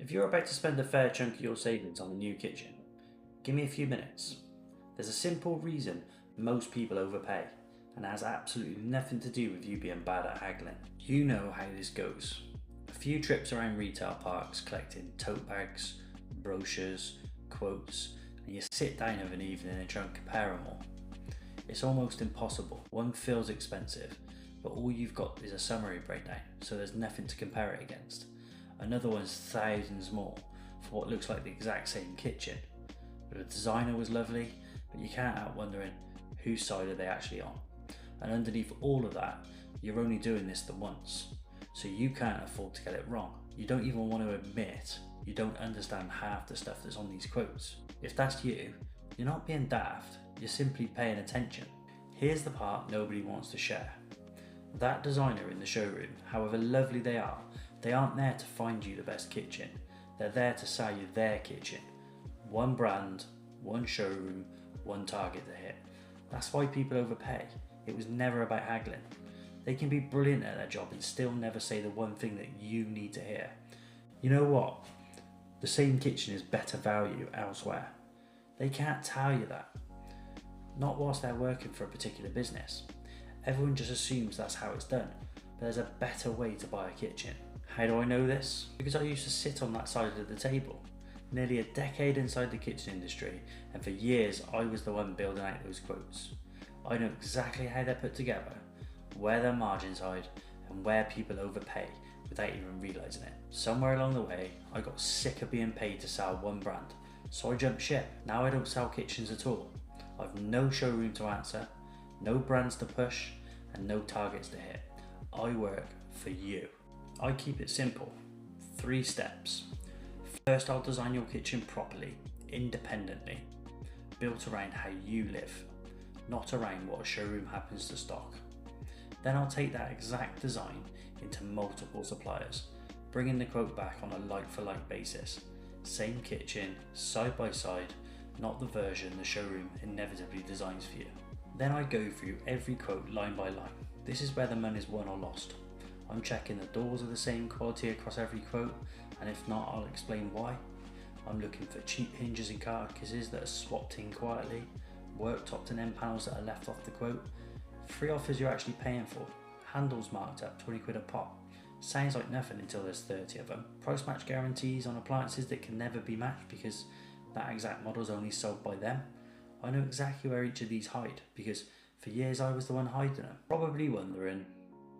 If you're about to spend a fair chunk of your savings on a new kitchen, give me a few minutes. There's a simple reason most people overpay, and it has absolutely nothing to do with you being bad at haggling. You know how this goes. A few trips around retail parks collecting tote bags, brochures, quotes, and you sit down of an evening and try and compare them all. It's almost impossible. One feels expensive, but all you've got is a summary breakdown, so there's nothing to compare it against. Another one's thousands more for what looks like the exact same kitchen. The designer was lovely, but you can't help wondering whose side are they actually on. And underneath all of that, you're only doing this the once, so you can't afford to get it wrong. You don't even want to admit you don't understand half the stuff that's on these quotes. If that's you, you're not being daft, you're simply paying attention. Here's the part nobody wants to share. That designer in the showroom, however lovely they aren't there to find you the best kitchen. They're there to sell you their kitchen. One brand, one showroom, one target to hit. That's why people overpay. It was never about haggling. They can be brilliant at their job and still never say the one thing that you need to hear. You know what? The same kitchen is better value elsewhere. They can't tell you that. Not whilst they're working for a particular business. Everyone just assumes that's how it's done, but there's a better way to buy a kitchen. How do I know this? Because I used to sit on that side of the table. Nearly a decade inside the kitchen industry, and for years I was the one building out those quotes. I know exactly how they're put together, where their margins hide, and where people overpay without even realising it. Somewhere along the way, I got sick of being paid to sell one brand, so I jumped ship. Now I don't sell kitchens at all. I've no showroom to answer, no brands to push, and no targets to hit. I work for you. I keep it simple. 3 steps. First, I'll design your kitchen properly, independently, built around how you live, not around what a showroom happens to stock. Then I'll take that exact design into multiple suppliers, bringing the quote back on a like-for-like basis. Same kitchen, side by side, not the version the showroom inevitably designs for you. Then I go through every quote line by line. This is where the money's won or lost. I'm checking the doors are the same quality across every quote, and if not, I'll explain why. I'm looking for cheap hinges and carcasses that are swapped in quietly, worktops and end panels that are left off the quote, free offers you're actually paying for, handles marked up 20 quid a pop. Sounds like nothing until there's 30 of them. Price match guarantees on appliances that can never be matched because that exact model is only sold by them. I know exactly where each of these hide because for years I was the one hiding them. Probably wondering,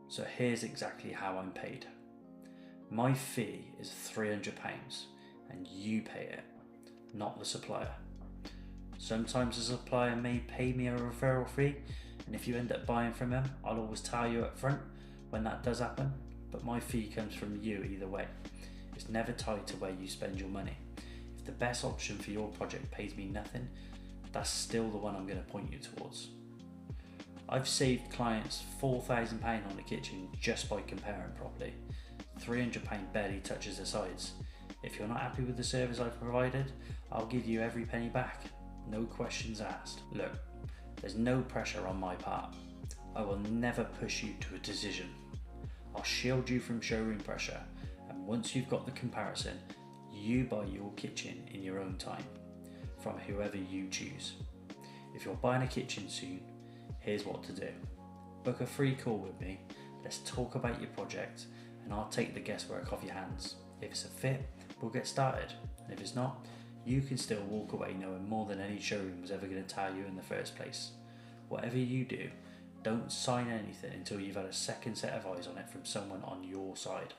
so here's exactly how I'm paid. My fee is £300 and you pay it, not the supplier. Sometimes the supplier may pay me a referral fee, and if you end up buying from them, I'll always tell you up front when that does happen, but my fee comes from you either way. It's never tied to where you spend your money. If the best option for your project pays me nothing, that's still the one I'm going to point you towards. I've saved clients £4,000 on the kitchen just by comparing properly. £300 barely touches the sides. If you're not happy with the service I've provided, I'll give you every penny back. No questions asked. Look, there's no pressure on my part. I will never push you to a decision. I'll shield you from showroom pressure, and once you've got the comparison, you buy your kitchen in your own time, from whoever you choose. If you're buying a kitchen soon, here's what to do. Book a free call with me, let's talk about your project, and I'll take the guesswork off your hands. If it's a fit, we'll get started, and if it's not, you can still walk away knowing more than any showroom was ever going to tell you in the first place. Whatever you do, don't sign anything until you've had a second set of eyes on it from someone on your side.